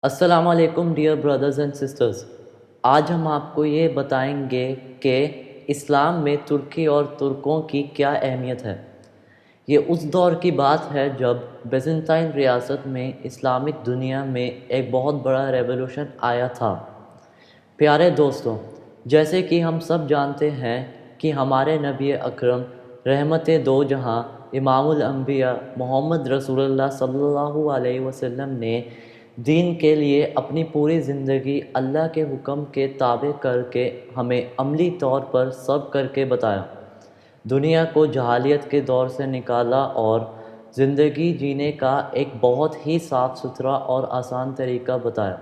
السلام علیکم dear brothers and sisters. آج ہم آپ کو یہ بتائیں گے کہ اسلام میں ترکی اور ترکوں کی کیا اہمیت ہے. یہ اس دور کی بات ہے جب بیزنطائن ریاست میں اسلامک دنیا میں ایک بہت بڑا ریولوشن آیا تھا. پیارے دوستوں، جیسے کہ ہم سب جانتے ہیں کہ ہمارے نبی اکرم رحمت دو جہاں امام الانبیاء محمد رسول اللہ صلی اللہ علیہ وسلم نے دین کے لیے اپنی پوری زندگی اللہ کے حکم کے تابع کر کے ہمیں عملی طور پر سب کر کے بتایا، دنیا کو جہالیت کے دور سے نکالا اور زندگی جینے کا ایک بہت ہی صاف ستھرا اور آسان طریقہ بتایا.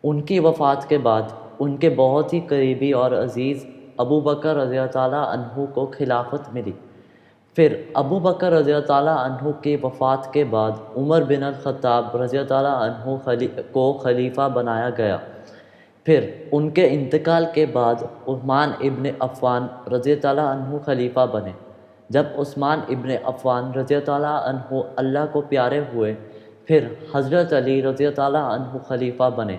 ان کی وفات کے بعد ان کے بہت ہی قریبی اور عزیز ابو بکر رضی اللہ عنہ کو خلافت ملی. پھر ابو بکر رضی اللہ عنہ کی وفات کے بعد عمر بن الخطاب رضی اللہ عنہ کو خلیفہ بنایا گیا. پھر ان کے انتقال کے بعد عثمان ابن عفان رضی اللہ عنہ خلیفہ بنے. جب عثمان ابن عفان رضی اللہ عنہ اللہ کو پیارے ہوئے، پھر حضرت علی رضی اللہ عنہ خلیفہ بنے.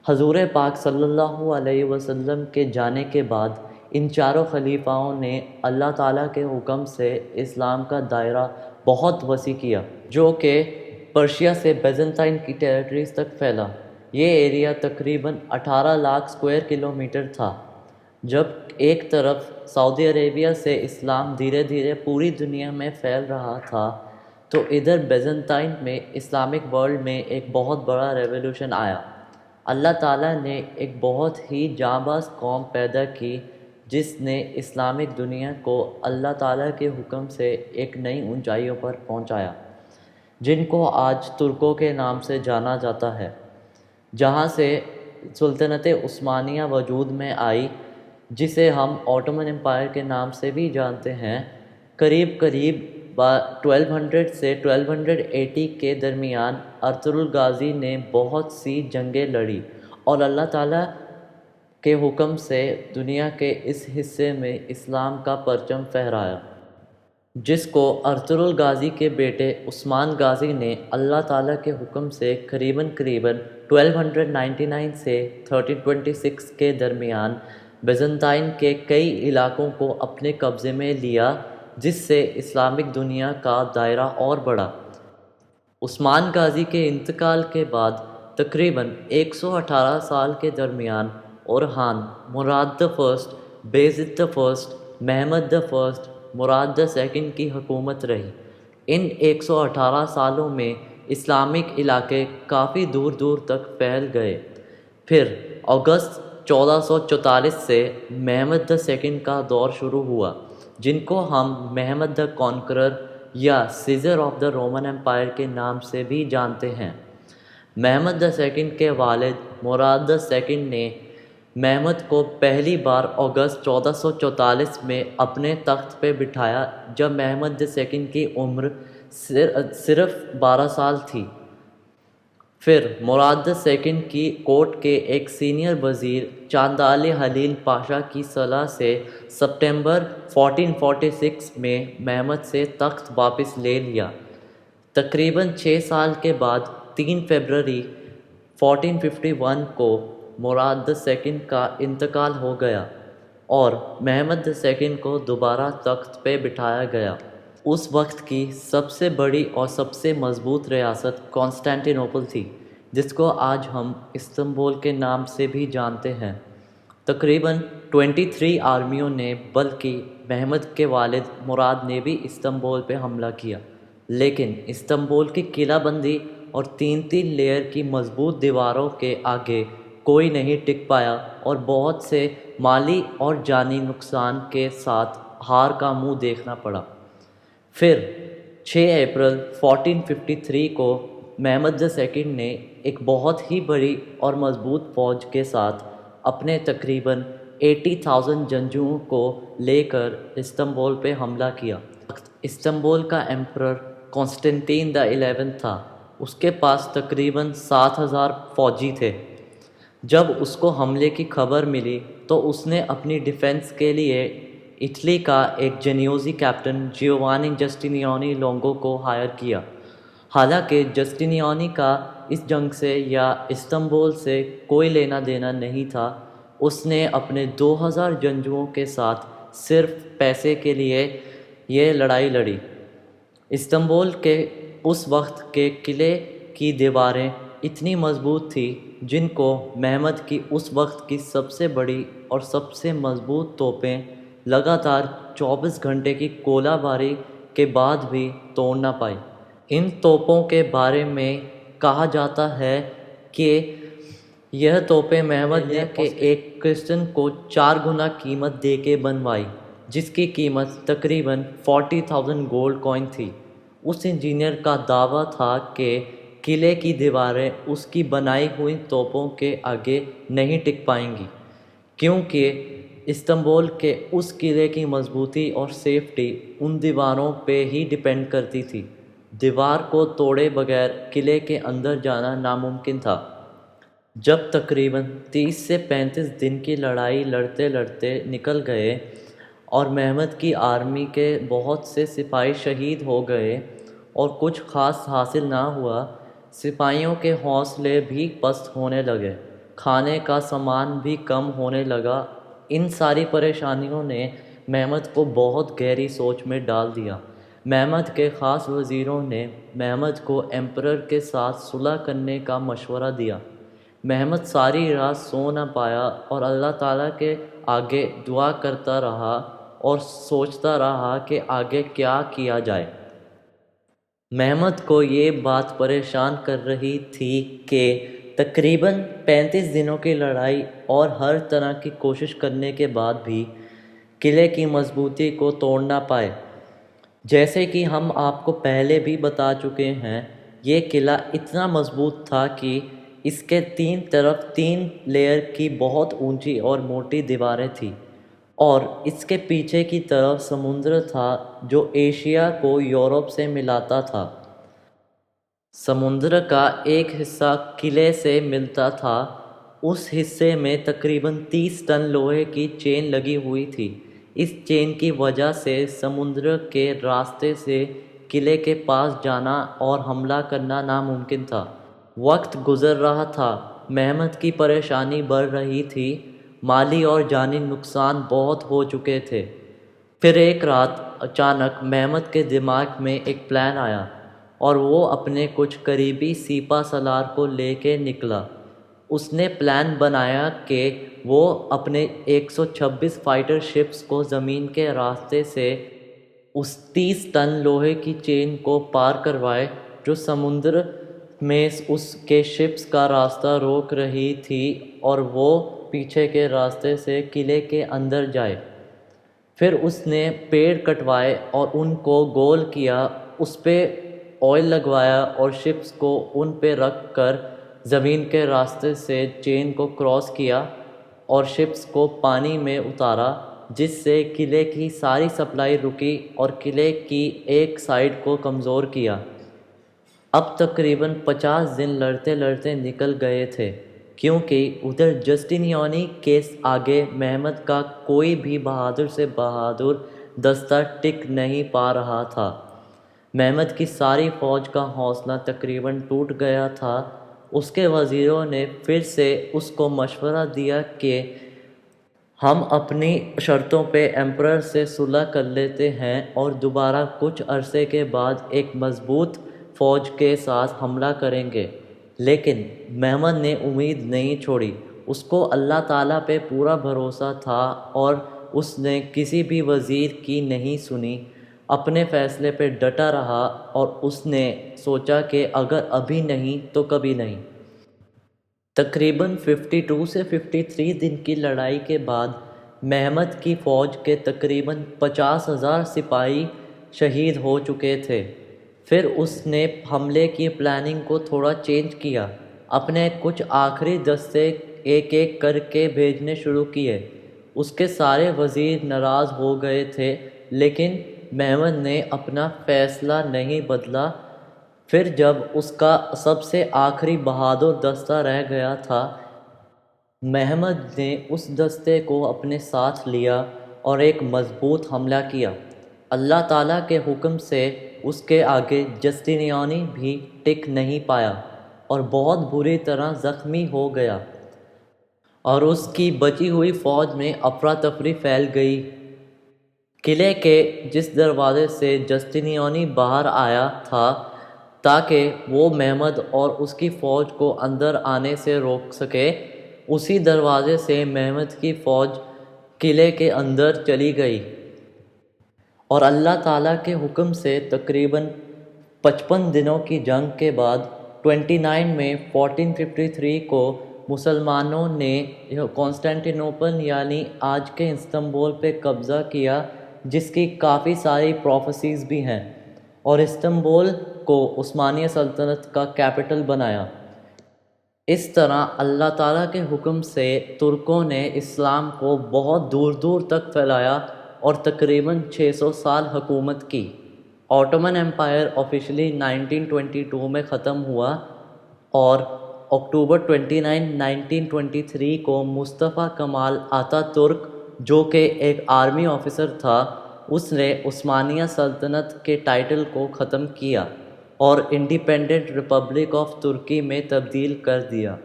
حضور پاک صلی اللہ علیہ وسلم کے جانے کے بعد ان چاروں خلیفاؤں نے اللہ تعالیٰ کے حکم سے اسلام کا دائرہ بہت وسیع کیا، جو کہ پرشیا سے بیزنطائن کی ٹیریٹریز تک پھیلا. یہ ایریا تقریباً 18 لاکھ اسکوائر کلومیٹر تھا. جب ایک طرف سعودی عربیہ سے اسلام دھیرے دھیرے پوری دنیا میں پھیل رہا تھا، تو ادھر بیزنطائن میں اسلامک ورلڈ میں ایک بہت بڑا ریولوشن آیا. اللہ تعالیٰ نے ایک بہت ہی جانباز قوم پیدا کی جس نے اسلامک دنیا کو اللہ تعالیٰ کے حکم سے ایک نئی اونچائیوں پر پہنچایا، جن کو آج ترکوں کے نام سے جانا جاتا ہے. جہاں سے سلطنت عثمانیہ وجود میں آئی، جسے ہم آٹومن امپائر کے نام سے بھی جانتے ہیں. قریب 1200 سے 1280 کے درمیان ارطغرل غازی نے بہت سی جنگیں لڑی اور اللہ تعالیٰ کے حکم سے دنیا کے اس حصے میں اسلام کا پرچم پھہرایا، جس کو ارطغرل غازی کے بیٹے عثمان غازی نے اللہ تعالیٰ کے حکم سے قریباً 1299 سے 1326 کے درمیان بیزنطائن کے کئی علاقوں کو اپنے قبضے میں لیا، جس سے اسلامک دنیا کا دائرہ اور بڑھا. عثمان غازی کے انتقال کے بعد تقریباً 118 سال کے درمیان اورحان، مراد فرسٹ، بیزد فرسٹ، محمد فرسٹ، مراد سیکنڈ کی حکومت رہی. ان 118 سالوں میں اسلامک علاقے کافی دور دور تک پھیل گئے. پھر اگست 1444 سے محمد سیکنڈ کا دور شروع ہوا، جن کو ہم محمد کانکرر یا Caesar of the Roman empire کے نام سے بھی جانتے ہیں. محمد سیکنڈ کے والد مراد سیکنڈ نے محمد کو پہلی بار اگست 1444 میں اپنے تخت پہ بٹھایا، جب محمد سیکنڈ کی عمر صرف 12 سال تھی. پھر مراد سیکنڈ کی کورٹ کے ایک سینئر وزیر چاندالی حلیل پاشا کی صلاح سے ستمبر 1446 میں محمد سے تخت واپس لے لیا. تقریباً 6 سال کے بعد 3 فروری 1451 کو مراد سیکنڈ کا انتقال ہو گیا اور محمد سیکنڈ کو دوبارہ تخت پہ بٹھایا گیا. اس وقت کی سب سے بڑی اور سب سے مضبوط ریاست کانسٹینٹی نوپل تھی، جس کو آج ہم استنبول کے نام سے بھی جانتے ہیں. تقریباً 23 آرمیوں نے، بلکہ محمد کے والد مراد نے بھی استنبول پہ حملہ کیا، لیکن استنبول کی قلعہ بندی اور 3 لیئر کی مضبوط دیواروں کے آگے کوئی نہیں ٹک پایا اور بہت سے مالی اور جانی نقصان کے ساتھ ہار کا منہ دیکھنا پڑا. پھر 6 اپریل 1453 کو محمد سیکنڈ نے ایک بہت ہی بڑی اور مضبوط فوج کے ساتھ اپنے تقریباً 80,000 جنگجوؤں کو لے کر استنبول پہ حملہ کیا. استنبول کا ایمپرر کانسٹنٹین دی 11 تھا. اس کے پاس تقریباً 7,000 فوجی تھے. جب اس کو حملے کی خبر ملی تو اس نے اپنی ڈیفنس کے لیے اٹلی کا ایک جنیوزی کیپٹن جیووانی جسٹینیانی لونگو کو ہائر کیا حالانکہ جسٹینیانی کا اس جنگ سے یا استنبول سے کوئی لینا دینا نہیں تھا، اس نے اپنے 2000 جنگجوؤں کے ساتھ صرف پیسے کے لیے یہ لڑائی لڑی۔ استنبول کے اس وقت کے قلعے کی دیواریں اتنی مضبوط تھیں جن کو مہمد کی اس وقت کی سب سے بڑی اور سب سے مضبوط توپیں لگاتار 24 گھنٹے کی گولہ باری کے بعد بھی توڑ نہ پائیں۔ ان توپوں کے بارے میں کہا جاتا ہے کہ یہ توپیں مہمد نے کہ ایک کرسچن کو 4 گنا قیمت دے کے بنوائی، جس کی قیمت تقریباً 40,000 گولڈ کوائن تھی۔ اس انجینئر کا دعویٰ تھا کہ قلعے کی دیواریں اس کی بنائی ہوئی توپوں کے آگے نہیں ٹک پائیں گی، کیونکہ استنبول کے اس قلعے کی مضبوطی اور سیفٹی ان دیواروں پہ ہی ڈیپینڈ کرتی تھی۔ دیوار کو توڑے بغیر قلعے کے اندر جانا ناممکن تھا۔ جب تقریباً 30 سے 35 دن کی لڑائی لڑتے لڑتے نکل گئے اور مہمد کی آرمی کے بہت سے سپاہی شہید ہو گئے اور کچھ خاص حاصل نہ ہوا، سپاہیوں کے حوصلے بھی پست ہونے لگے، کھانے کا سامان بھی کم ہونے لگا۔ ان ساری پریشانیوں نے مہمد کو بہت گہری سوچ میں ڈال دیا۔ مہمد کے خاص وزیروں نے مہمد کو ایمپرر کے ساتھ صلح کرنے کا مشورہ دیا۔ مہمد ساری رات سو نہ پایا اور اللہ تعالیٰ کے آگے دعا کرتا رہا اور سوچتا رہا کہ آگے کیا کیا جائے۔ مہمد کو یہ بات پریشان کر رہی تھی کہ تقریباً 35 دنوں کی لڑائی اور ہر طرح کی کوشش کرنے کے بعد بھی قلعے کی مضبوطی کو توڑ نہ پائے۔ جیسے کہ ہم آپ کو پہلے بھی بتا چکے ہیں، یہ قلعہ اتنا مضبوط تھا کہ اس کے 3 طرف 3 لیئر کی بہت اونچی اور موٹی دیواریں تھیں، اور اس کے پیچھے کی طرف سمندر تھا جو ایشیا کو یورپ سے ملاتا تھا۔ سمندر کا ایک حصہ قلعے سے ملتا تھا، اس حصے میں تقریباً 30 ٹن لوہے کی چین لگی ہوئی تھی۔ اس چین کی وجہ سے سمندر کے راستے سے قلعے کے پاس جانا اور حملہ کرنا ناممکن تھا۔ وقت گزر رہا تھا، مہمد کی پریشانی بڑھ رہی تھی، مالی اور جانی نقصان بہت ہو چکے تھے۔ پھر ایک رات اچانک مہمد کے دماغ میں ایک پلان آیا اور وہ اپنے کچھ قریبی سپہ سالار کو لے کے نکلا۔ اس نے پلان بنایا کہ وہ اپنے 126 فائٹر شپس کو زمین کے راستے سے اس 30 ٹن لوہے کی چین کو پار کروائے جو سمندر میں اس کے شپس کا راستہ روک رہی تھی، اور وہ پیچھے کے راستے سے قلعے کے اندر جائے۔ پھر اس نے پیڑ کٹوائے اور ان کو گول کیا، اس پہ آئل لگوایا اور شپس کو ان پہ رکھ کر زمین کے راستے سے چین کو کراس کیا اور شپس کو پانی میں اتارا، جس سے قلعے کی ساری سپلائی رکی اور قلعے کی ایک سائیڈ کو کمزور کیا۔ اب تقریباً 50 دن لڑتے لڑتے نکل گئے تھے، کیونکہ ادھر جسٹینیانی کے آگے مہمد کا کوئی بھی بہادر سے بہادر دستہ ٹک نہیں پا رہا تھا۔ مہمد کی ساری فوج کا حوصلہ تقریباً ٹوٹ گیا تھا۔ اس کے وزیروں نے پھر سے اس کو مشورہ دیا کہ ہم اپنی شرطوں پہ ایمپرر سے صلح کر لیتے ہیں اور دوبارہ کچھ عرصے کے بعد ایک مضبوط فوج کے ساتھ حملہ کریں گے۔ لیکن مہمد نے امید نہیں چھوڑی، اس کو اللہ تعالیٰ پہ پورا بھروسہ تھا اور اس نے کسی بھی وزیر کی نہیں سنی، اپنے فیصلے پہ ڈٹا رہا اور اس نے سوچا کہ اگر ابھی نہیں تو کبھی نہیں۔ تقریباً 52 سے 53 دن کی لڑائی کے بعد مہمد کی فوج کے تقریباً 50,000 سپاہی شہید ہو چکے تھے۔ پھر اس نے حملے کی پلاننگ کو تھوڑا چینج کیا، اپنے کچھ آخری دستے ایک ایک کر کے بھیجنے شروع کیے۔ اس کے سارے وزیر ناراض ہو گئے تھے، لیکن مہمد نے اپنا فیصلہ نہیں بدلا۔ پھر جب اس کا سب سے آخری بہادر دستہ رہ گیا تھا، مہمد نے اس دستے کو اپنے ساتھ لیا اور ایک مضبوط حملہ کیا۔ اللہ تعالیٰ کے حکم سے اس کے آگے جسٹینیانی بھی ٹک نہیں پایا اور بہت بری طرح زخمی ہو گیا، اور اس کی بچی ہوئی فوج میں افراتفری پھیل گئی۔ قلعے کے جس دروازے سے جسٹینیانی باہر آیا تھا تاکہ وہ محمد اور اس کی فوج کو اندر آنے سے روک سکے، اسی دروازے سے محمد کی فوج قلعے کے اندر چلی گئی، اور اللہ تعالیٰ کے حکم سے تقریباً 55 دنوں کی جنگ کے بعد 29 میں 1453 کو مسلمانوں نے کانسٹینٹینوپل یعنی آج کے استنبول پہ قبضہ کیا، جس کی کافی ساری پروفیسیز بھی ہیں، اور استنبول کو عثمانیہ سلطنت کا کیپٹل بنایا۔ اس طرح اللہ تعالیٰ کے حکم سے ترکوں نے اسلام کو بہت دور دور تک پھیلایا اور تقریباً 600 سال حکومت کی۔ آٹومن ایمپائر آفیشلی 1922 میں ختم ہوا، اور اکتوبر 29، 1923 کو مصطفیٰ کمال آتا ترک، جو کہ ایک آرمی آفیسر تھا، اس نے عثمانیہ سلطنت کے ٹائٹل کو ختم کیا اور انڈیپینڈنٹ ریپبلک آف ترکی میں تبدیل کر دیا۔